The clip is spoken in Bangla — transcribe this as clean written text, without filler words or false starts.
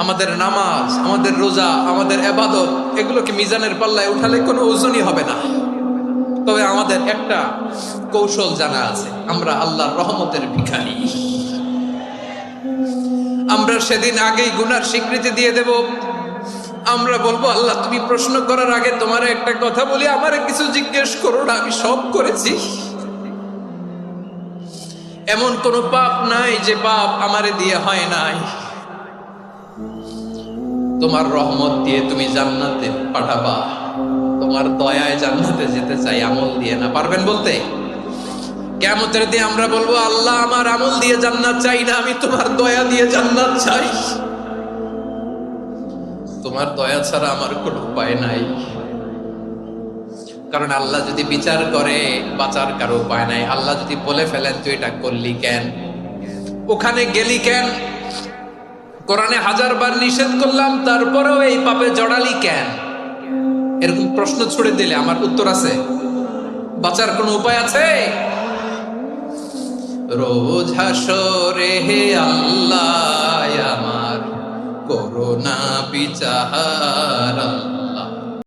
আমাদের নামাজ, আমাদের রোজা, আমাদের ইবাদত এগুলোকে মিজানের পাল্লায় উঠালে কোনো ওজনই হবে না। তবে আমাদের একটা কৌশল জানা আছে, আমরা আল্লাহর রহমতের ভিখারি। আমরা সেদিন আগেই গুনার স্বীকৃতি দিয়ে দেব। আমরা বলবো, আল্লাহ তুমি প্রশ্ন করার আগে তোমার একটা কথা বলি, আমারে কিছু জিজ্ঞেস করো না, আমি সব করেছি। এমন কোন পাপ নাই যে পাপ আমারে দিয়ে হয় নাই। তোমার রহমত দিয়ে তুমি জান্নাতে পাঠাবা, তোমার দয়ায় জান্নাতে যেতে চাই, আমল দিয়ে না। পারবেন বলতে? কিয়ামতের দিন আমরা বলবো, আল্লাহ আমার আমল দিয়ে জান্নাত চাই না, আমি তোমার দয়া দিয়ে জান্নাত চাই। তোমার দয়া ছাড়া আমার কোনো উপায় নাই। কারণ আল্লাহ যদি বিচার করে, বাঁচার কারো উপায় নাই। আল্লাহ যদি বলে ফেলেন তুই এটা করলি কেন, ওখানে গেলি কেন, কোরআনে 1000 বার নিষেধ করলাম তারপরেও এই পাপে জড়ালি কেন, এরকম প্রশ্ন ছুড়ে দিলে আমার উত্তর আছে? বাঁচার কোনো উপায় আছে? রোজ হাসরে হে আল্লাহ আমার করুণা বিচার।